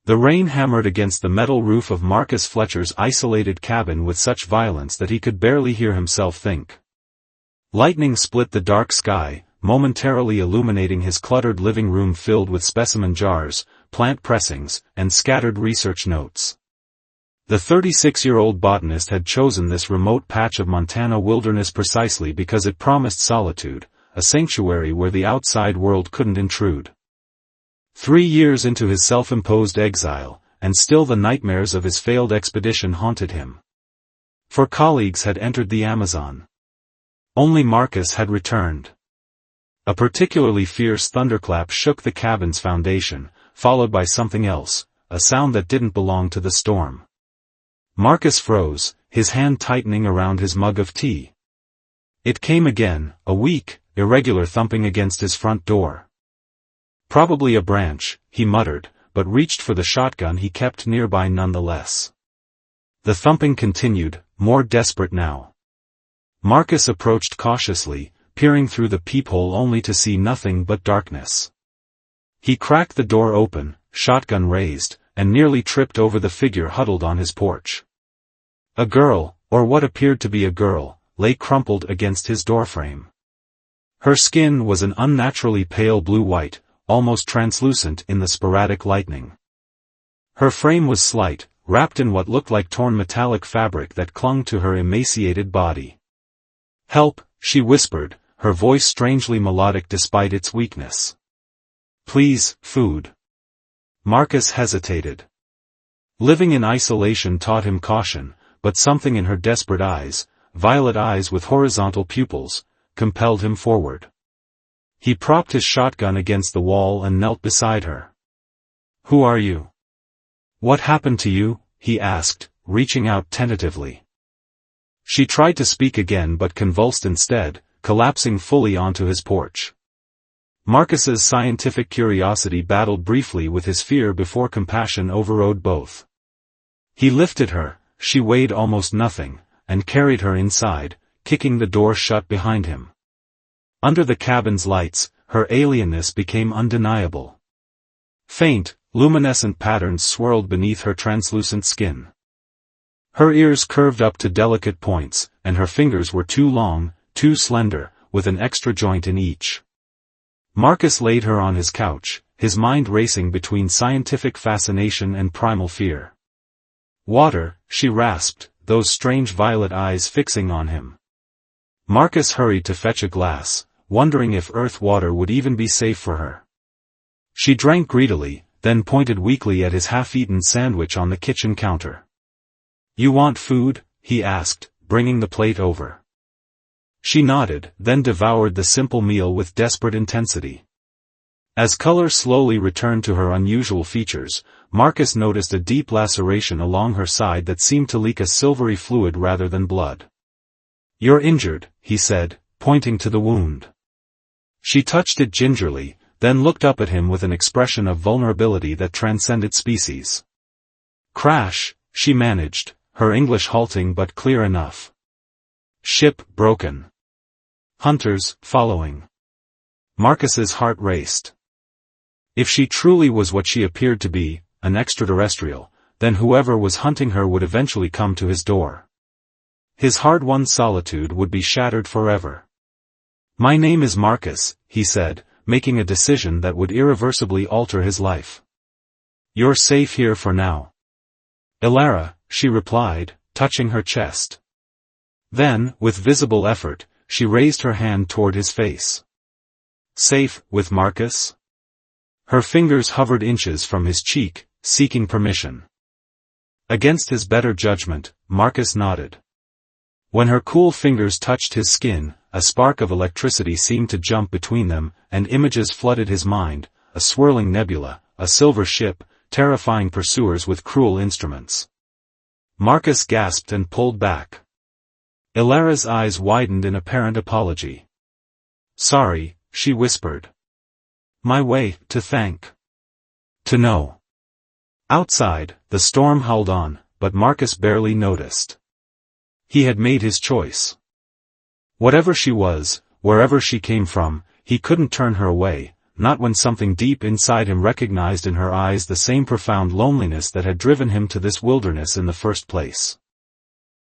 The rain hammered against the metal roof of Marcus Fletcher's isolated cabin with such violence that he could barely hear himself think. Lightning split the dark sky, momentarily illuminating his cluttered living room filled with specimen jars, plant pressings, and scattered research notes. The 36-year-old botanist had chosen this remote patch of Montana wilderness precisely because it promised solitude, a sanctuary where the outside world couldn't intrude. 3 years into his self-imposed exile, and still the nightmares of his failed expedition haunted him. 4 colleagues had entered the Amazon. Only Marcus had returned. A particularly fierce thunderclap shook the cabin's foundation, followed by something else, a sound that didn't belong to the storm. Marcus froze, his hand tightening around his mug of tea. It came again, a weak, irregular thumping against his front door. Probably a branch, he muttered, but reached for the shotgun he kept nearby nonetheless. The thumping continued, more desperate now. Marcus approached cautiously, peering through the peephole only to see nothing but darkness. He cracked the door open, shotgun raised, and nearly tripped over the figure huddled on his porch. A girl, or what appeared to be a girl, lay crumpled against his doorframe. Her skin was an unnaturally pale blue-white, almost translucent in the sporadic lightning. Her frame was slight, wrapped in what looked like torn metallic fabric that clung to her emaciated body. "Help," she whispered, her voice strangely melodic despite its weakness. "Please, food." Marcus hesitated. Living in isolation taught him caution, but something in her desperate eyes, violet eyes with horizontal pupils, compelled him forward. He propped his shotgun against the wall and knelt beside her. "Who are you? What happened to you?" he asked, reaching out tentatively. She tried to speak again but convulsed instead, collapsing fully onto his porch. Marcus's scientific curiosity battled briefly with his fear before compassion overrode both. He lifted her, she weighed almost nothing, and carried her inside, kicking the door shut behind him. Under the cabin's lights, her alienness became undeniable. Faint, luminescent patterns swirled beneath her translucent skin. Her ears curved up to delicate points, and her fingers were too long, too slender, with an extra joint in each. Marcus laid her on his couch, his mind racing between scientific fascination and primal fear. "Water," she rasped, those strange violet eyes fixing on him. Marcus hurried to fetch a glass, wondering if earth water would even be safe for her. She drank greedily, then pointed weakly at his half-eaten sandwich on the kitchen counter. "You want food?" he asked, bringing the plate over. She nodded, then devoured the simple meal with desperate intensity. As color slowly returned to her unusual features, Marcus noticed a deep laceration along her side that seemed to leak a silvery fluid rather than blood. "You're injured," he said, pointing to the wound. She touched it gingerly, then looked up at him with an expression of vulnerability that transcended species. "Crash," she managed, her English halting but clear enough. "Ship broken. Hunters following." Marcus's heart raced. If she truly was what she appeared to be, an extraterrestrial, then whoever was hunting her would eventually come to his door. His hard-won solitude would be shattered forever. "My name is Marcus," he said, making a decision that would irreversibly alter his life. "You're safe here for now." "Elara," she replied, touching her chest. Then, with visible effort, she raised her hand toward his face. "Safe, with Marcus?" Her fingers hovered inches from his cheek, seeking permission. Against his better judgment, Marcus nodded. When her cool fingers touched his skin, a spark of electricity seemed to jump between them, and images flooded his mind, a swirling nebula, a silver ship, terrifying pursuers with cruel instruments. Marcus gasped and pulled back. Elara's eyes widened in apparent apology. "Sorry," she whispered. "My way, to thank. To know." Outside, the storm howled on, but Marcus barely noticed. He had made his choice. Whatever she was, wherever she came from, he couldn't turn her away, not when something deep inside him recognized in her eyes the same profound loneliness that had driven him to this wilderness in the first place.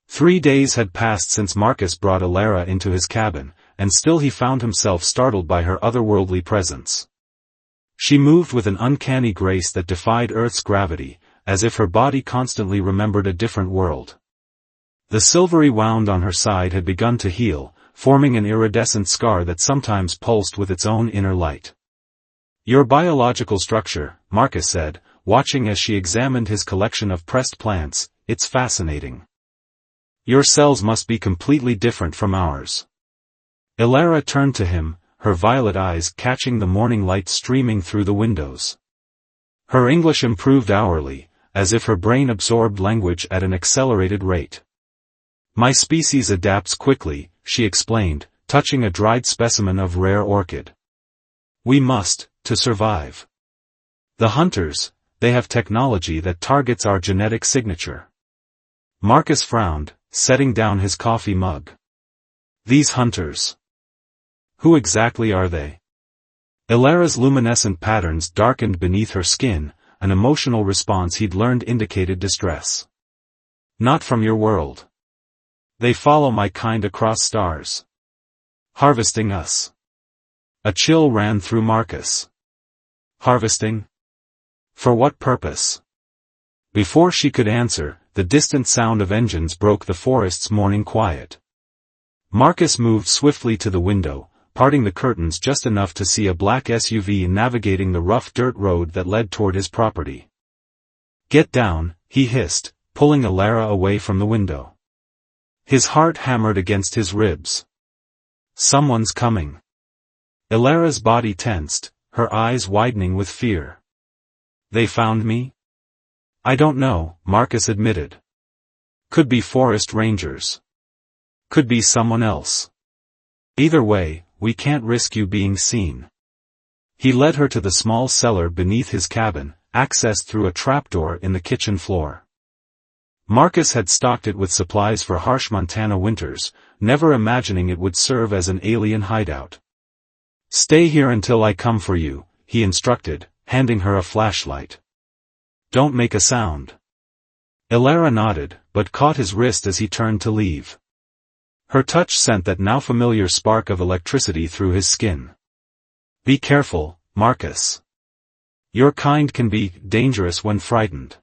3 days had passed since Marcus brought Alara into his cabin, and still he found himself startled by her otherworldly presence. She moved with an uncanny grace that defied Earth's gravity, as if her body constantly remembered a different world. The silvery wound on her side had begun to heal, forming an iridescent scar that sometimes pulsed with its own inner light. "Your biological structure," Marcus said, watching as she examined his collection of pressed plants, "it's fascinating. Your cells must be completely different from ours." Alara turned to him, her violet eyes catching the morning light streaming through the windows. Her English improved hourly, as if her brain absorbed language at an accelerated rate. "My species adapts quickly," she explained, touching a dried specimen of rare orchid. "We must, to survive. The hunters, they have technology that targets our genetic signature." Marcus frowned, setting down his coffee mug. "These hunters. Who exactly are they?" Alara's luminescent patterns darkened beneath her skin, an emotional response he'd learned indicated distress. "Not from your world. They follow my kind across stars. Harvesting us." A chill ran through Marcus. Harvesting? For what purpose? Before she could answer, the distant sound of engines broke the forest's morning quiet. Marcus moved swiftly to the window, parting the curtains just enough to see a black SUV navigating the rough dirt road that led toward his property. "Get down," he hissed, pulling Alara away from the window. His heart hammered against his ribs. "Someone's coming." Alara's body tensed, her eyes widening with fear. "They found me?" "I don't know," Marcus admitted. "Could be forest rangers. Could be someone else. Either way, we can't risk you being seen." He led her to the small cellar beneath his cabin, accessed through a trapdoor in the kitchen floor. Marcus had stocked it with supplies for harsh Montana winters, never imagining it would serve as an alien hideout. "Stay here until I come for you," he instructed, handing her a flashlight. "Don't make a sound." Alara nodded, but caught his wrist as he turned to leave. Her touch sent that now familiar spark of electricity through his skin. "Be careful, Marcus. Your kind can be dangerous when frightened."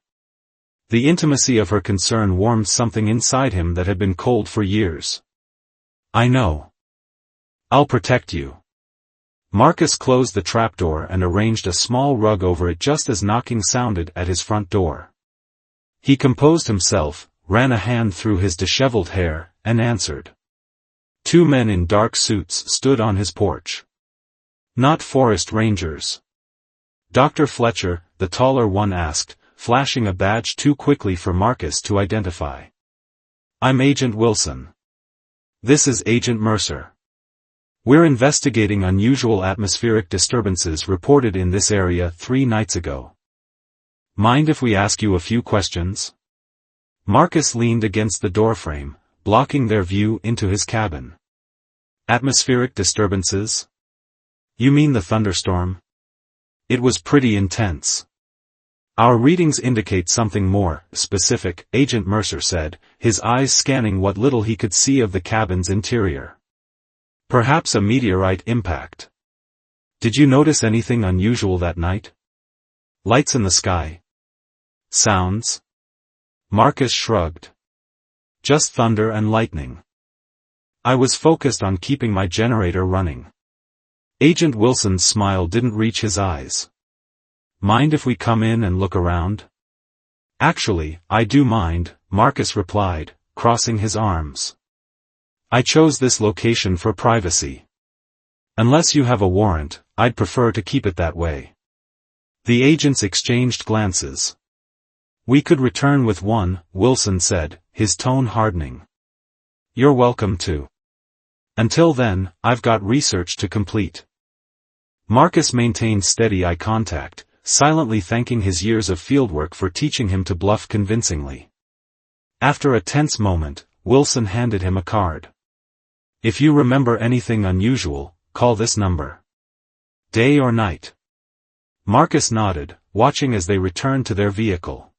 The intimacy of her concern warmed something inside him that had been cold for years. "I know. I'll protect you." Marcus closed the trapdoor and arranged a small rug over it just as knocking sounded at his front door. He composed himself, ran a hand through his disheveled hair, and answered. 2 men in dark suits stood on his porch. "Not forest rangers?" "Dr. Fletcher," the taller one asked, flashing a badge too quickly for Marcus to identify. "I'm Agent Wilson. This is Agent Mercer. We're investigating unusual atmospheric disturbances reported in this area 3 nights ago. Mind if we ask you a few questions?" Marcus leaned against the doorframe, blocking their view into his cabin. "Atmospheric disturbances? You mean the thunderstorm? It was pretty intense." "Our readings indicate something more specific," Agent Mercer said, his eyes scanning what little he could see of the cabin's interior. "Perhaps a meteorite impact. Did you notice anything unusual that night? Lights in the sky? Sounds?" Marcus shrugged. "Just thunder and lightning. I was focused on keeping my generator running." Agent Wilson's smile didn't reach his eyes. "Mind if we come in and look around?" "Actually, I do mind," Marcus replied, crossing his arms. "I chose this location for privacy. Unless you have a warrant, I'd prefer to keep it that way." The agents exchanged glances. "We could return with one," Wilson said, his tone hardening. "You're welcome to. Until then, I've got research to complete." Marcus maintained steady eye contact, silently thanking his years of fieldwork for teaching him to bluff convincingly. After a tense moment, Wilson handed him a card. "If you remember anything unusual, call this number." Day or night? Marcus nodded, watching as they returned to their vehicle.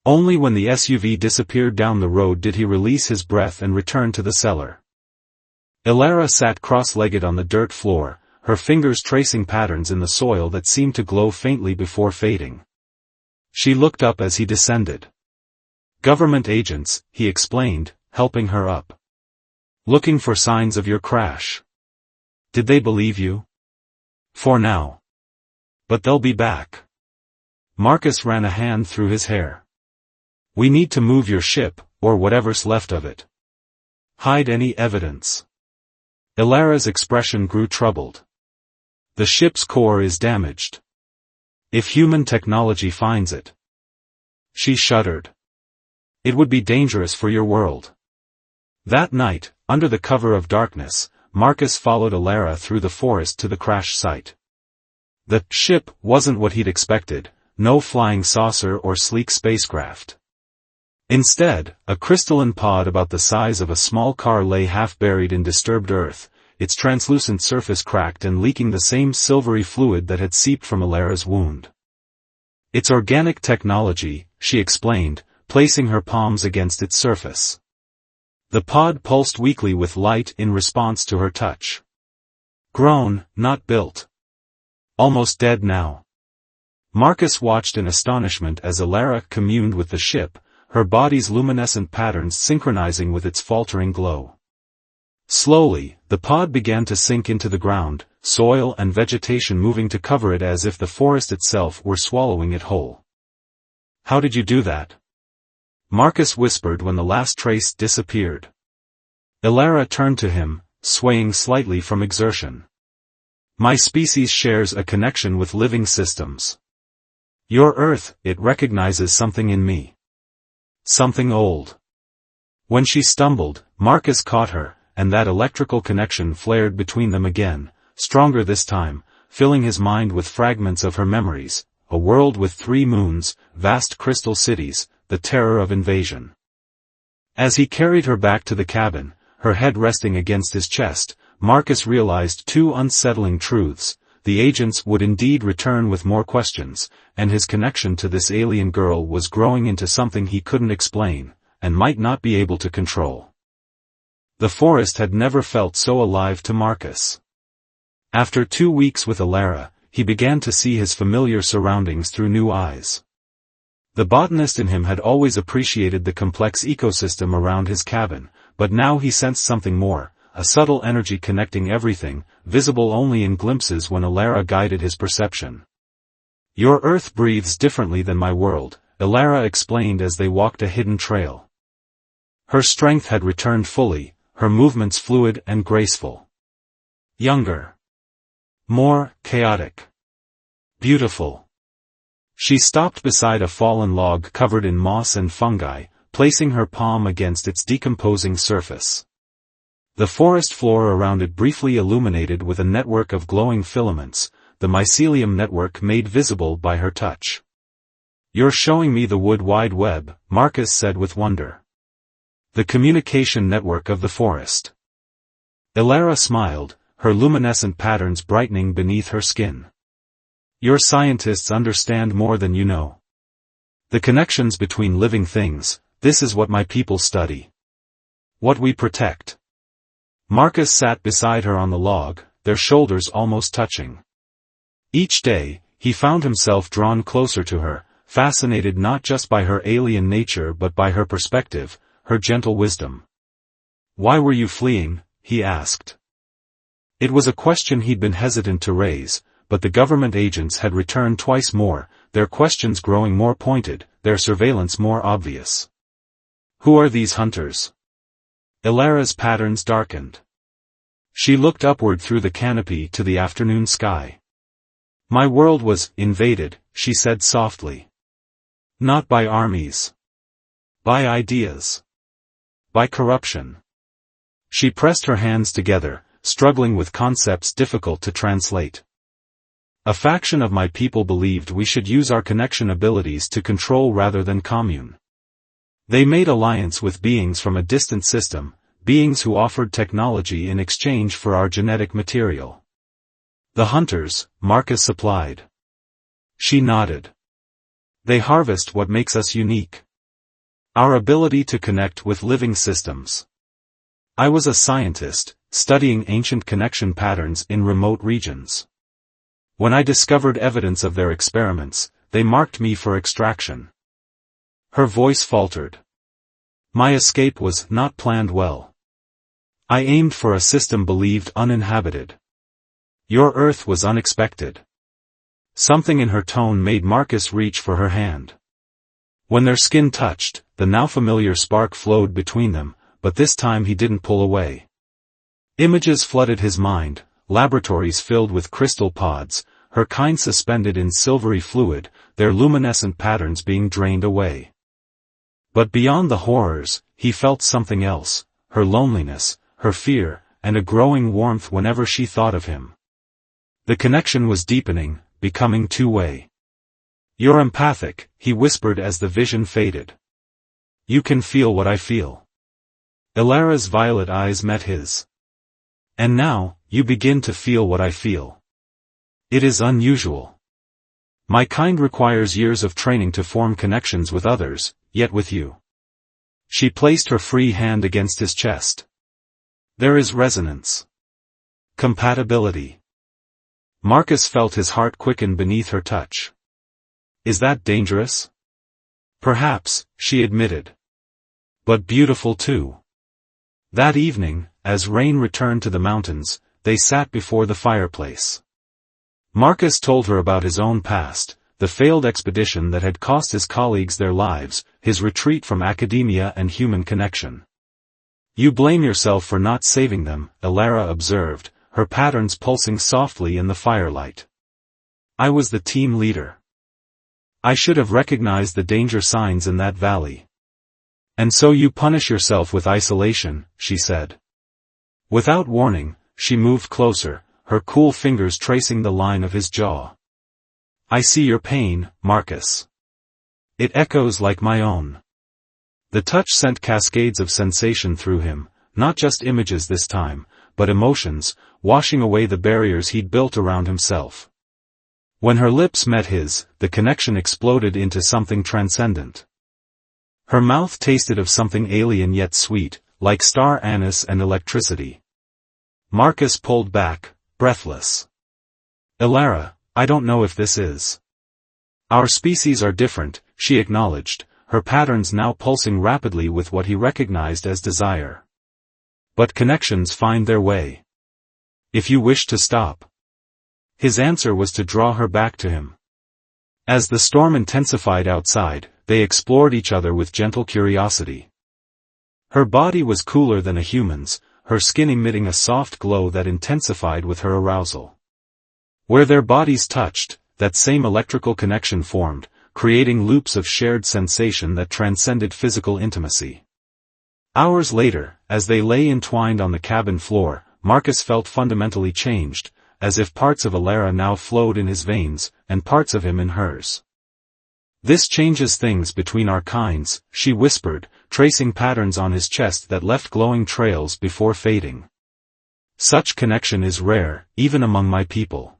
Only when the SUV disappeared down the road did he release his breath and return to the cellar. Elara sat cross-legged on the dirt floor, her fingers tracing patterns in the soil that seemed to glow faintly before fading. She looked up as he descended. Government agents, he explained, helping her up. Looking for signs of your crash. Did they believe you? For now. But they'll be back. Marcus ran a hand through his hair. We need to move your ship, or whatever's left of it. Hide any evidence. Elara's expression grew troubled. The ship's core is damaged. If human technology finds it. She shuddered. It would be dangerous for your world. That night, under the cover of darkness, Marcus followed Elara through the forest to the crash site. The ship wasn't what he'd expected, no flying saucer or sleek spacecraft. Instead, a crystalline pod about the size of a small car lay half buried in disturbed earth, its translucent surface cracked and leaking the same silvery fluid that had seeped from Elara's wound. It's organic technology, she explained, placing her palms against its surface. The pod pulsed weakly with light in response to her touch. Grown, not built. Almost dead now. Marcus watched in astonishment as Elara communed with the ship, her body's luminescent patterns synchronizing with its faltering glow. Slowly, the pod began to sink into the ground, soil and vegetation moving to cover it as if the forest itself were swallowing it whole. How did you do that? Marcus whispered when the last trace disappeared. Elara turned to him, swaying slightly from exertion. My species shares a connection with living systems. Your Earth, it recognizes something in me. Something old. When she stumbled, Marcus caught her, and that electrical connection flared between them again, stronger this time, filling his mind with fragments of her memories, a world with 3 moons, vast crystal cities, the terror of invasion. As he carried her back to the cabin, her head resting against his chest, Marcus realized 2 unsettling truths: the agents would indeed return with more questions, and his connection to this alien girl was growing into something he couldn't explain, and might not be able to control. The forest had never felt so alive to Marcus. After 2 weeks with Elara, he began to see his familiar surroundings through new eyes. The botanist in him had always appreciated the complex ecosystem around his cabin, but now he sensed something more, a subtle energy connecting everything, visible only in glimpses when Elara guided his perception. Your Earth breathes differently than my world, Elara explained as they walked a hidden trail. Her strength had returned fully, her movements fluid and graceful. Younger. More chaotic. Beautiful. She stopped beside a fallen log covered in moss and fungi, placing her palm against its decomposing surface. The forest floor around it briefly illuminated with a network of glowing filaments, the mycelium network made visible by her touch. You're showing me the wood wide web, Marcus said with wonder. The communication network of the forest. Elara smiled, her luminescent patterns brightening beneath her skin. Your scientists understand more than you know. The connections between living things, this is what my people study. What we protect. Marcus sat beside her on the log, their shoulders almost touching. Each day, he found himself drawn closer to her, fascinated not just by her alien nature but by her perspective, her gentle wisdom. Why were you fleeing? He asked. It was a question he'd been hesitant to raise, but the government agents had returned twice more, their questions growing more pointed, their surveillance more obvious. Who are these hunters? Elara's patterns darkened. She looked upward through the canopy to the afternoon sky. My world was invaded, she said softly. Not by armies. By ideas. By corruption. She pressed her hands together, struggling with concepts difficult to translate. A faction of my people believed we should use our connection abilities to control rather than commune. They made alliance with beings from a distant system, beings who offered technology in exchange for our genetic material. The hunters, Marcus supplied. She nodded. They harvest what makes us unique. Our ability to connect with living systems. I was a scientist, studying ancient connection patterns in remote regions. When I discovered evidence of their experiments, they marked me for extraction. Her voice faltered. My escape was not planned well. I aimed for a system believed uninhabited. Your Earth was unexpected. Something in her tone made Marcus reach for her hand. When their skin touched, the now familiar spark flowed between them, but this time he didn't pull away. Images flooded his mind, laboratories filled with crystal pods, her kind suspended in silvery fluid, their luminescent patterns being drained away. But beyond the horrors, he felt something else, her loneliness, her fear, and a growing warmth whenever she thought of him. The connection was deepening, becoming two-way. You're empathic, he whispered as the vision faded. You can feel what I feel. Ilara's violet eyes met his. And now, you begin to feel what I feel. It is unusual. My kind requires years of training to form connections with others, yet with you. She placed her free hand against his chest. There is resonance. Compatibility. Marcus felt his heart quicken beneath her touch. Is that dangerous? Perhaps, she admitted. But beautiful too. That evening, as rain returned to the mountains, they sat before the fireplace. Marcus told her about his own past, the failed expedition that had cost his colleagues their lives, his retreat from academia and human connection. You blame yourself for not saving them, Ilara observed, her patterns pulsing softly in the firelight. I was the team leader. I should have recognized the danger signs in that valley. And so you punish yourself with isolation, she said. Without warning, she moved closer, her cool fingers tracing the line of his jaw. I see your pain, Marcus. It echoes like my own. The touch sent cascades of sensation through him, not just images this time, but emotions, washing away the barriers he'd built around himself. When her lips met his, the connection exploded into something transcendent. Her mouth tasted of something alien yet sweet, like star anise and electricity. Marcus pulled back, breathless. Ilara, I don't know if this is. Our species are different, she acknowledged, her patterns now pulsing rapidly with what he recognized as desire. But connections find their way. If you wish to stop. His answer was to draw her back to him. As the storm intensified outside, they explored each other with gentle curiosity. Her body was cooler than a human's, her skin emitting a soft glow that intensified with her arousal. Where their bodies touched, that same electrical connection formed, creating loops of shared sensation that transcended physical intimacy. Hours later, as they lay entwined on the cabin floor, Marcus felt fundamentally changed, as if parts of Ilara now flowed in his veins, and parts of him in hers. This changes things between our kinds, she whispered, tracing patterns on his chest that left glowing trails before fading. Such connection is rare, even among my people.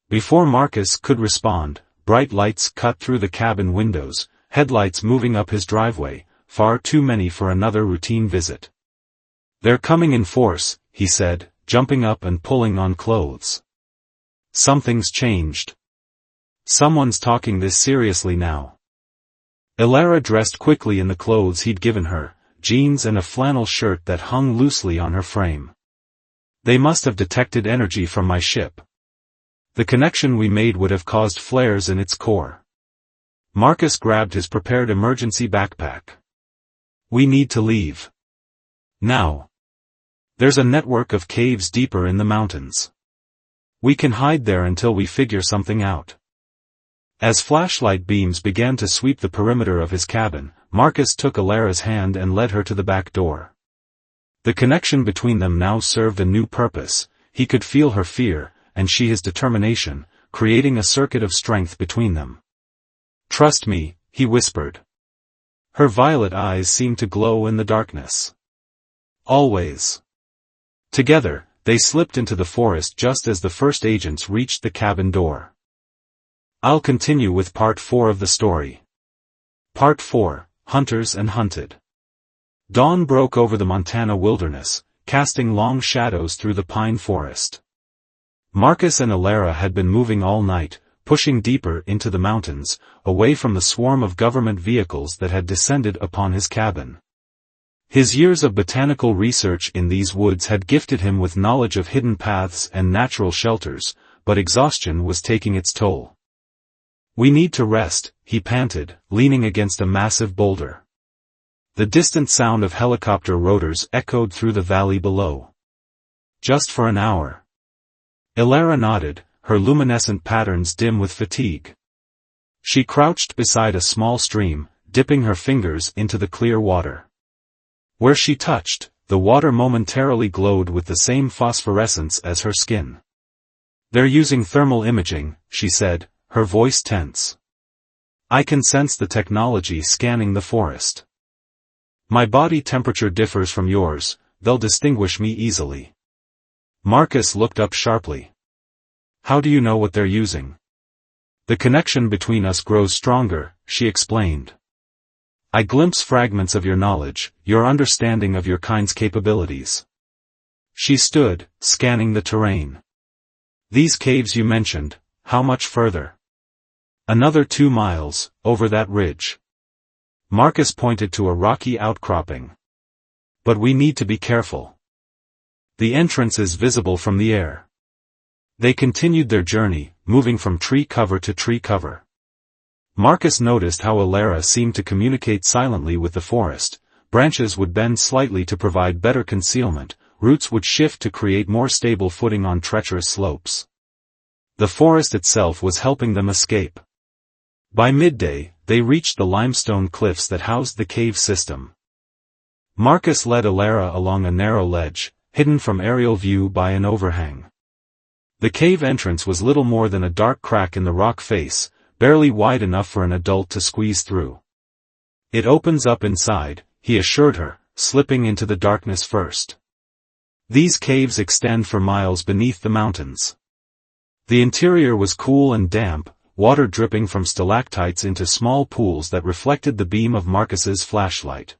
Before Marcus could respond, bright lights cut through the cabin windows, headlights moving up his driveway, far too many for another routine visit. They're coming in force, he said, jumping up and pulling on clothes. Something's changed. Someone's talking this seriously now. Ilara dressed quickly in the clothes he'd given her, jeans and a flannel shirt that hung loosely on her frame. They must have detected energy from my ship. The connection we made would have caused flares in its core. Marcus grabbed his prepared emergency backpack. We need to leave. Now. There's a network of caves deeper in the mountains. We can hide there until we figure something out. As flashlight beams began to sweep the perimeter of his cabin, Marcus took Ilara's hand and led her to the back door. The connection between them now served a new purpose. He could feel her fear, and she his determination, creating a circuit of strength between them. Trust me, he whispered. Her violet eyes seemed to glow in the darkness. Always. Together, They slipped into the forest just as the first agents reached the cabin door. I'll continue with part 4 of the story. Part 4, Hunters and Hunted. Dawn broke over the Montana wilderness, casting long shadows through the pine forest. Marcus and Alara had been moving all night, pushing deeper into the mountains, away from the swarm of government vehicles that had descended upon his cabin. His years of botanical research in these woods had gifted him with knowledge of hidden paths and natural shelters, but exhaustion was taking its toll. "We need to rest," he panted, leaning against a massive boulder. The distant sound of helicopter rotors echoed through the valley below. "Just for an hour." Alara nodded, her luminescent patterns dim with fatigue. She crouched beside a small stream, dipping her fingers into the clear water. Where she touched, the water momentarily glowed with the same phosphorescence as her skin. "They're using thermal imaging," she said, her voice tense. "I can sense the technology scanning the forest. My body temperature differs from yours, they'll distinguish me easily." Marcus looked up sharply. "How do you know what they're using?" "The connection between us grows stronger," she explained. "I glimpse fragments of your knowledge, your understanding of your kind's capabilities." She stood, scanning the terrain. "These caves you mentioned, how much further?" "Another 2 miles, over that ridge." Marcus pointed to a rocky outcropping. "But we need to be careful. The entrance is visible from the air." They continued their journey, moving from tree cover to tree cover. Marcus noticed how Alara seemed to communicate silently with the forest. Branches would bend slightly to provide better concealment, roots would shift to create more stable footing on treacherous slopes. The forest itself was helping them escape. By midday, they reached the limestone cliffs that housed the cave system. Marcus led Alara along a narrow ledge, hidden from aerial view by an overhang. The cave entrance was little more than a dark crack in the rock face, barely wide enough for an adult to squeeze through. "It opens up inside," he assured her, slipping into the darkness first. These caves extend for miles beneath the mountains. The interior was cool and damp, water dripping from stalactites into small pools that reflected the beam of Marcus's flashlight.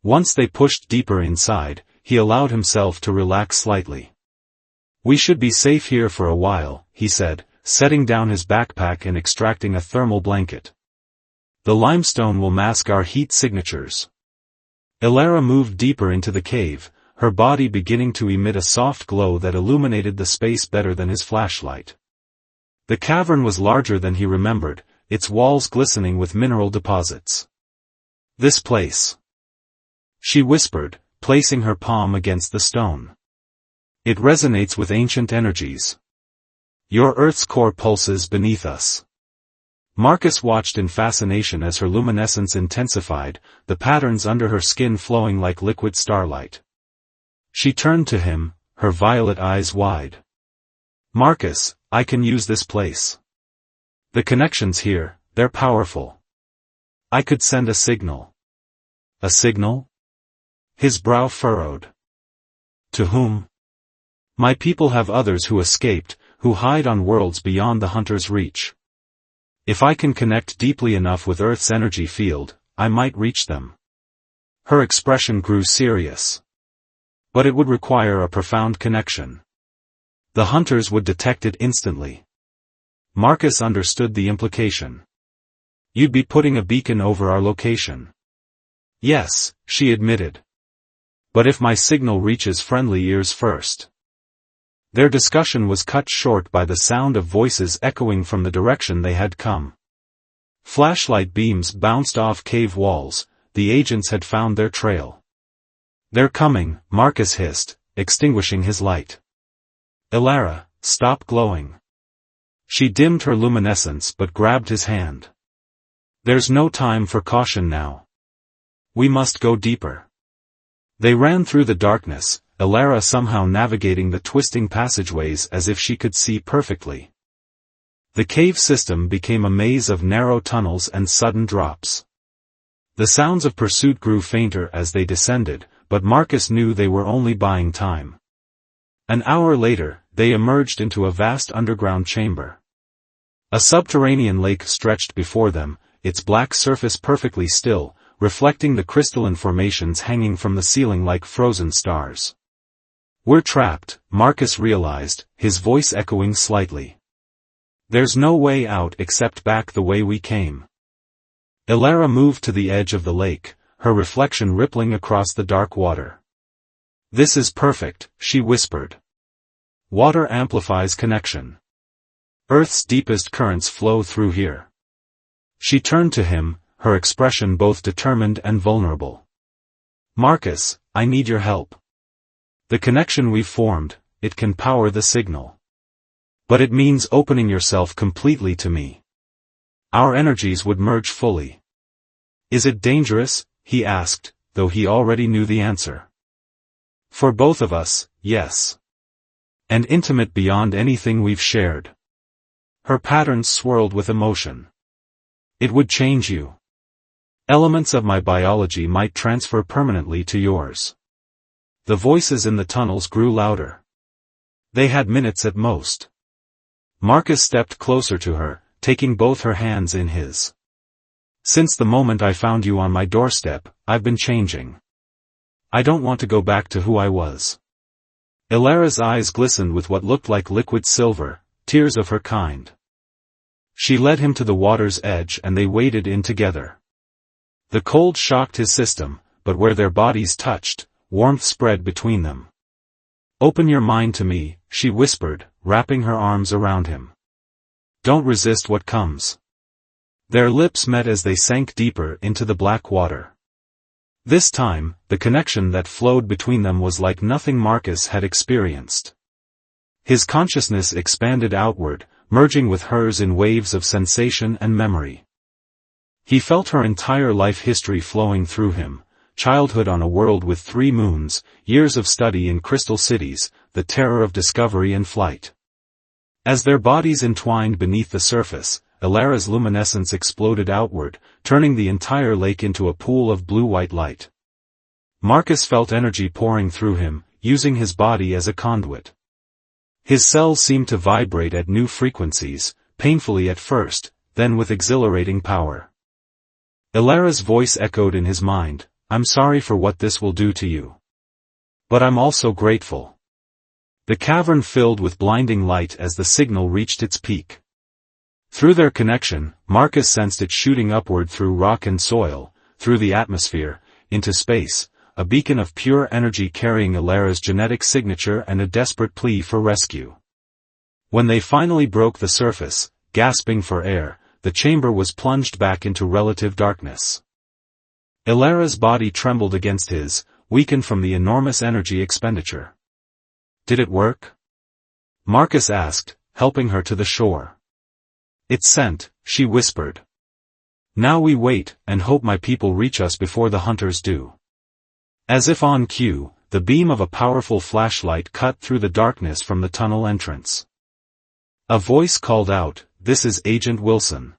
Once they pushed deeper inside, he allowed himself to relax slightly. "We should be safe here for a while," he said, setting down his backpack and extracting a thermal blanket. "The limestone will mask our heat signatures." Alara moved deeper into the cave, her body beginning to emit a soft glow that illuminated the space better than his flashlight. The cavern was larger than he remembered, its walls glistening with mineral deposits. "This place," she whispered, placing her palm against the stone. "It resonates with ancient energies. Your Earth's core pulses beneath us." Marcus watched in fascination as her luminescence intensified, the patterns under her skin flowing like liquid starlight. She turned to him, her violet eyes wide. "Marcus, I can use this place. The connections here, they're powerful. I could send a signal." "A signal?" His brow furrowed. "To whom?" "My people have others who escaped, who hide on worlds beyond the hunter's reach. If I can connect deeply enough with Earth's energy field, I might reach them." Her expression grew serious. "But it would require a profound connection. The hunters would detect it instantly." Marcus understood the implication. "You'd be putting a beacon over our location." "Yes," she admitted. "But if my signal reaches friendly ears first." Their discussion was cut short by the sound of voices echoing from the direction they had come. Flashlight beams bounced off cave walls, the agents had found their trail. "They're coming," Marcus hissed, extinguishing his light. "Alara, stop glowing." She dimmed her luminescence but grabbed his hand. "There's no time for caution now. We must go deeper." They ran through the darkness, Alara somehow navigating the twisting passageways as if she could see perfectly. The cave system became a maze of narrow tunnels and sudden drops. The sounds of pursuit grew fainter as they descended, but Marcus knew they were only buying time. An hour later, they emerged into a vast underground chamber. A subterranean lake stretched before them, its black surface perfectly still, reflecting the crystalline formations hanging from the ceiling like frozen stars. "We're trapped," Marcus realized, his voice echoing slightly. "There's no way out except back the way we came." Elara moved to the edge of the lake, her reflection rippling across the dark water. "This is perfect," she whispered. "Water amplifies connection. Earth's deepest currents flow through here." She turned to him, her expression both determined and vulnerable. "Marcus, I need your help. The connection we've formed, it can power the signal. But it means opening yourself completely to me. Our energies would merge fully." "Is it dangerous?" he asked, though he already knew the answer. "For both of us, yes. And intimate beyond anything we've shared." Her patterns swirled with emotion. "It would change you. Elements of my biology might transfer permanently to yours." The voices in the tunnels grew louder. They had minutes at most. Marcus stepped closer to her, taking both her hands in his. "Since the moment I found you on my doorstep, I've been changing. I don't want to go back to who I was." Elara's eyes glistened with what looked like liquid silver, tears of her kind. She led him to the water's edge and they waded in together. The cold shocked his system, but where their bodies touched, warmth spread between them. "Open your mind to me," she whispered, wrapping her arms around him. "Don't resist what comes." Their lips met as they sank deeper into the black water. This time, the connection that flowed between them was like nothing Marcus had experienced. His consciousness expanded outward, merging with hers in waves of sensation and memory. He felt her entire life history flowing through him: childhood on a world with 3 moons, years of study in crystal cities, the terror of discovery and flight. As their bodies entwined beneath the surface, Elara's luminescence exploded outward, turning the entire lake into a pool of blue-white light. Marcus felt energy pouring through him, using his body as a conduit. His cells seemed to vibrate at new frequencies, painfully at first, then with exhilarating power. Elara's voice echoed in his mind, "I'm sorry for what this will do to you. But I'm also grateful." The cavern filled with blinding light as the signal reached its peak. Through their connection, Marcus sensed it shooting upward through rock and soil, through the atmosphere, into space, a beacon of pure energy carrying Elara's genetic signature and a desperate plea for rescue. When they finally broke the surface, gasping for air, the chamber was plunged back into relative darkness. Elara's body trembled against his, weakened from the enormous energy expenditure. "Did it work?" Marcus asked, helping her to the shore. "It's sent," she whispered. "Now we wait, and hope my people reach us before the hunters do." As if on cue, the beam of a powerful flashlight cut through the darkness from the tunnel entrance. A voice called out, "This is Agent Wilson.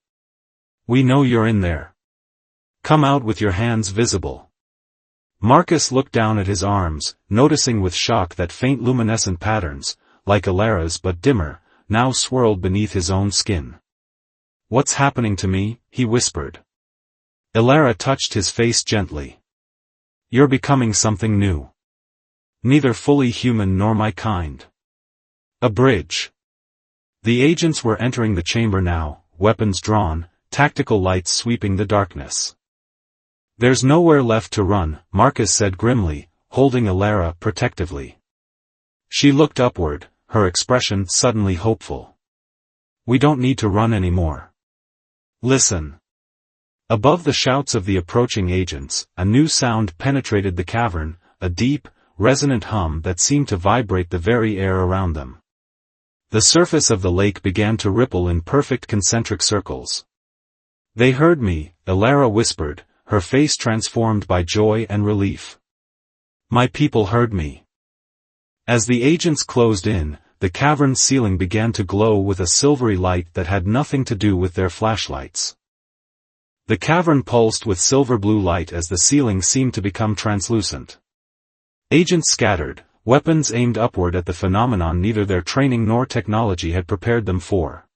We know you're in there. Come out with your hands visible." Marcus looked down at his arms, noticing with shock that faint luminescent patterns, like Elara's but dimmer, now swirled beneath his own skin. "What's happening to me?" he whispered. Elara touched his face gently. "You're becoming something new. Neither fully human nor my kind." A bridge. The agents were entering the chamber now, weapons drawn, tactical lights sweeping the darkness. "There's nowhere left to run," Marcus said grimly, holding Elara protectively. She looked upward, her expression suddenly hopeful. "We don't need to run anymore. Listen." Above the shouts of the approaching agents, a new sound penetrated the cavern, a deep, resonant hum that seemed to vibrate the very air around them. The surface of the lake began to ripple in perfect concentric circles. "They heard me," Elara whispered, her face transformed by joy and relief. "My people heard me." As the agents closed in, the cavern's ceiling began to glow with a silvery light that had nothing to do with their flashlights. The cavern pulsed with silver-blue light as the ceiling seemed to become translucent. Agents scattered, weapons aimed upward at the phenomenon neither their training nor technology had prepared them for.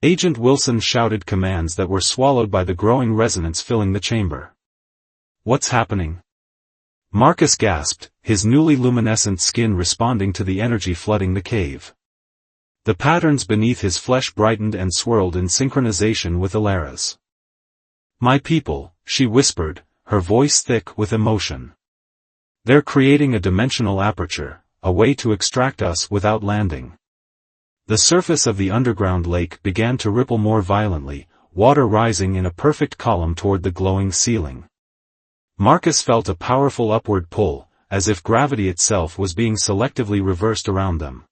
Agent Wilson shouted commands that were swallowed by the growing resonance filling the chamber. "What's happening?" Marcus gasped, his newly luminescent skin responding to the energy flooding the cave. The patterns beneath his flesh brightened and swirled in synchronization with Alara's. "My people," she whispered, her voice thick with emotion. "They're creating a dimensional aperture, a way to extract us without landing." The surface of the underground lake began to ripple more violently, water rising in a perfect column toward the glowing ceiling. Marcus felt a powerful upward pull, as if gravity itself was being selectively reversed around them.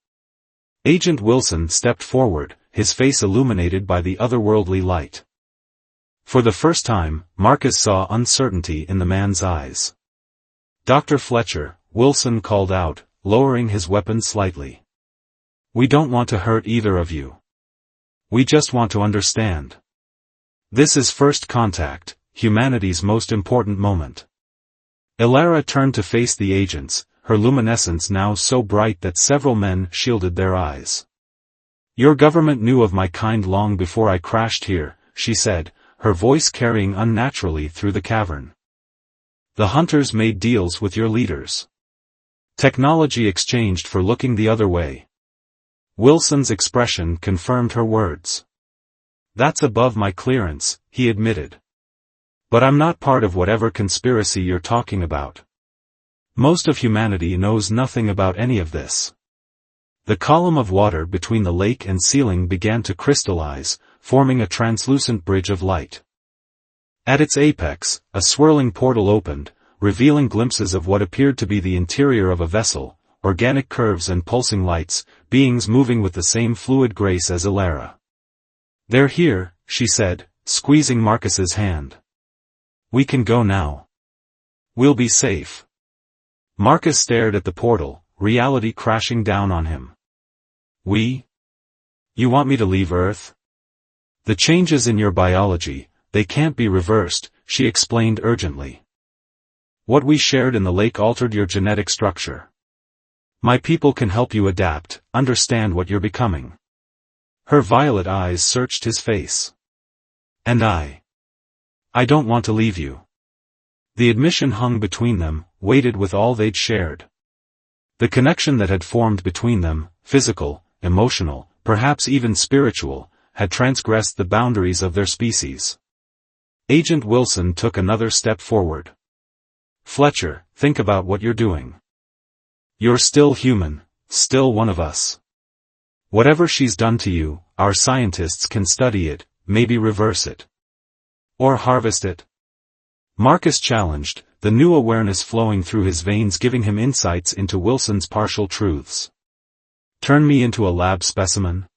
Agent Wilson stepped forward, his face illuminated by the otherworldly light. For the first time, Marcus saw uncertainty in the man's eyes. "Dr. Fletcher," Wilson called out, lowering his weapon slightly. "We don't want to hurt either of you. We just want to understand. This is first contact, humanity's most important moment." Alara turned to face the agents, her luminescence now so bright that several men shielded their eyes. "Your government knew of my kind long before I crashed here," she said, her voice carrying unnaturally through the cavern. "The hunters made deals with your leaders. Technology exchanged for looking the other way." Wilson's expression confirmed her words. "That's above my clearance," he admitted. "But I'm not part of whatever conspiracy you're talking about. Most of humanity knows nothing about any of this." The column of water between the lake and ceiling began to crystallize, forming a translucent bridge of light. At its apex, a swirling portal opened, revealing glimpses of what appeared to be the interior of a vessel, organic curves and pulsing lights, beings moving with the same fluid grace as Alara. "They're here," she said, squeezing Marcus's hand. "We can go now. We'll be safe." Marcus stared at the portal, reality crashing down on him. "We? You want me to leave Earth?" "The changes in your biology, they can't be reversed," she explained urgently. "What we shared in the lake altered your genetic structure. My people can help you adapt, understand what you're becoming." Her violet eyes searched his face. "And I don't want to leave you." The admission hung between them, weighted with all they'd shared. The connection that had formed between them, physical, emotional, perhaps even spiritual, had transgressed the boundaries of their species. Agent Wilson took another step forward. "Fletcher, think about what you're doing. You're still human, still one of us. Whatever she's done to you, our scientists can study it, maybe reverse it. Or harvest it." Marcus challenged, the new awareness flowing through his veins giving him insights into Wilson's partial truths. "Turn me into a lab specimen?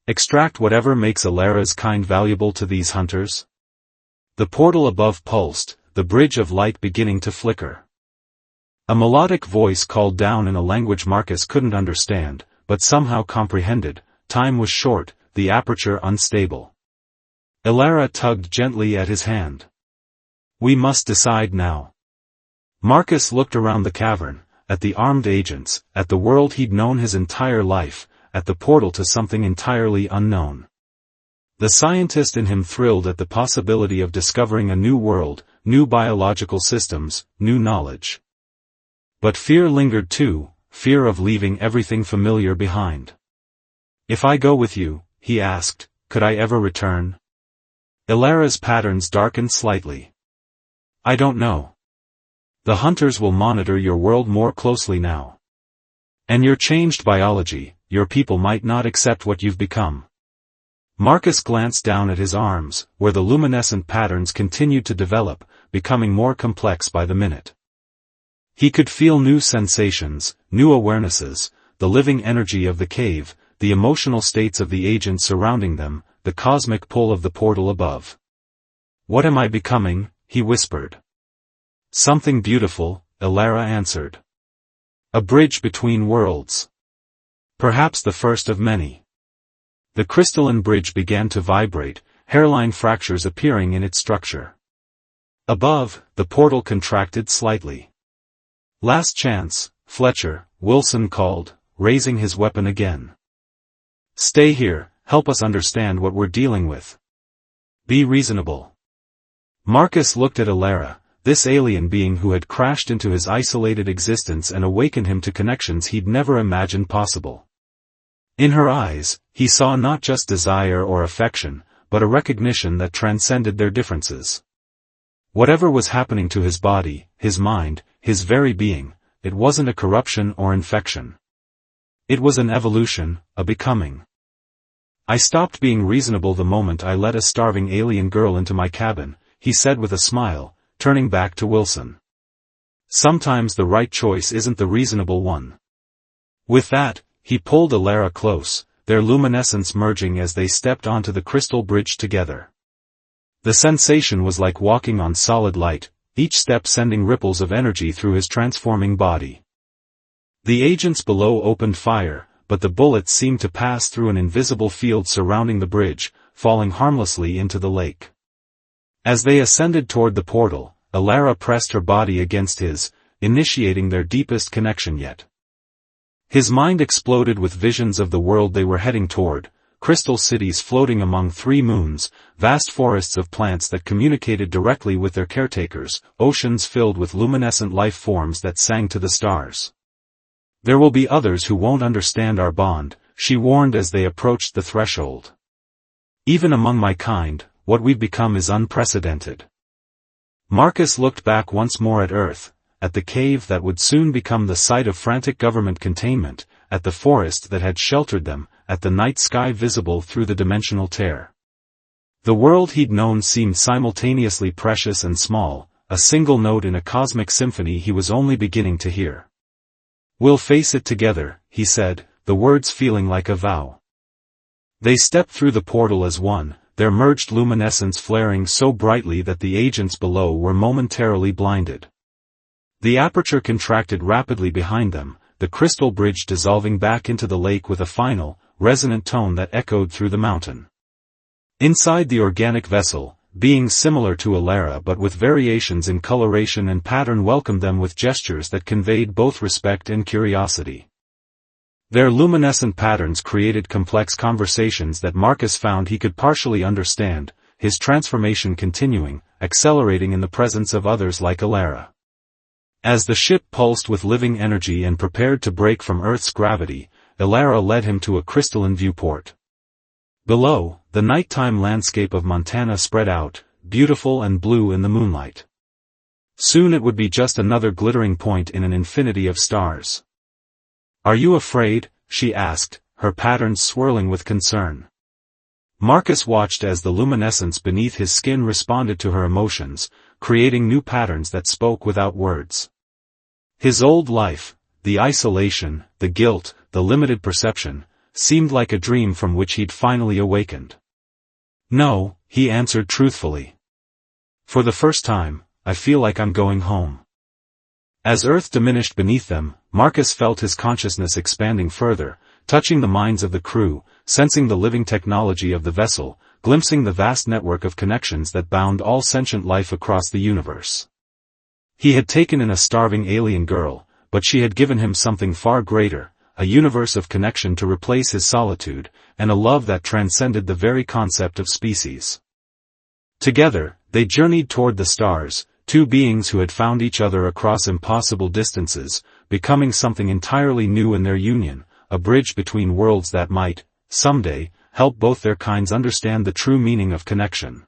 Extract whatever makes Alara's kind valuable to these hunters?" The portal above pulsed, the bridge of light beginning to flicker. A melodic voice called down in a language Marcus couldn't understand, but somehow comprehended. Time was short, the aperture unstable. Alara tugged gently at his hand. "We must decide now." Marcus looked around the cavern, at the armed agents, at the world he'd known his entire life, at the portal to something entirely unknown. The scientist in him thrilled at the possibility of discovering a new world, new biological systems, new knowledge. But fear lingered too, fear of leaving everything familiar behind. "If I go with you," he asked, "could I ever return?" Alara's patterns darkened slightly. "I don't know. The hunters will monitor your world more closely now. And your changed biology, your people might not accept what you've become." Marcus glanced down at his arms, where the luminescent patterns continued to develop, becoming more complex by the minute. He could feel new sensations, new awarenesses, the living energy of the cave, the emotional states of the agents surrounding them, the cosmic pull of the portal above. "What am I becoming?" he whispered. "Something beautiful," Alara answered. "A bridge between worlds. Perhaps the first of many." The crystalline bridge began to vibrate, hairline fractures appearing in its structure. Above, the portal contracted slightly. "Last chance," Fletcher," Wilson called, raising his weapon again. "Stay here, help us understand what we're dealing with. Be reasonable." Marcus looked at Alara, this alien being who had crashed into his isolated existence and awakened him to connections he'd never imagined possible. In her eyes, he saw not just desire or affection, but a recognition that transcended their differences. Whatever was happening to his body, his mind, his very being, it wasn't a corruption or infection. It was an evolution, a becoming. "I stopped being reasonable the moment I let a starving alien girl into my cabin," he said with a smile, turning back to Wilson. "Sometimes the right choice isn't the reasonable one." With that, he pulled Alara close, their luminescence merging as they stepped onto the crystal bridge together. The sensation was like walking on solid light, each step sending ripples of energy through his transforming body. The agents below opened fire, but the bullets seemed to pass through an invisible field surrounding the bridge, falling harmlessly into the lake. As they ascended toward the portal, Alara pressed her body against his, initiating their deepest connection yet. His mind exploded with visions of the world they were heading toward, crystal cities floating among 3 moons, vast forests of plants that communicated directly with their caretakers, oceans filled with luminescent life forms that sang to the stars. "There will be others who won't understand our bond," she warned as they approached the threshold. "Even among my kind, what we've become is unprecedented." Marcus looked back once more at Earth, at the cave that would soon become the site of frantic government containment, at the forest that had sheltered them, at the night sky visible through the dimensional tear. The world he'd known seemed simultaneously precious and small, a single note in a cosmic symphony he was only beginning to hear. "We'll face it together," he said, the words feeling like a vow. They stepped through the portal as one, their merged luminescence flaring so brightly that the agents below were momentarily blinded. The aperture contracted rapidly behind them, the crystal bridge dissolving back into the lake with a final, resonant tone that echoed through the mountain. Inside the organic vessel, beings similar to Alara but with variations in coloration and pattern welcomed them with gestures that conveyed both respect and curiosity. Their luminescent patterns created complex conversations that Marcus found he could partially understand, his transformation continuing, accelerating in the presence of others like Alara. As the ship pulsed with living energy and prepared to break from Earth's gravity, Alara led him to a crystalline viewport. Below, the nighttime landscape of Montana spread out, beautiful and blue in the moonlight. Soon it would be just another glittering point in an infinity of stars. "Are you afraid?" she asked, her patterns swirling with concern. Marcus watched as the luminescence beneath his skin responded to her emotions, creating new patterns that spoke without words. His old life, the isolation, the guilt, the limited perception, seemed like a dream from which he'd finally awakened. "No," he answered truthfully. "For the first time, I feel like I'm going home." As Earth diminished beneath them, Marcus felt his consciousness expanding further, touching the minds of the crew, sensing the living technology of the vessel, glimpsing the vast network of connections that bound all sentient life across the universe. He had taken in a starving alien girl, but she had given him something far greater, a universe of connection to replace his solitude, and a love that transcended the very concept of species. Together, they journeyed toward the stars, 2 beings who had found each other across impossible distances, becoming something entirely new in their union, a bridge between worlds that might, someday, help both their kinds understand the true meaning of connection.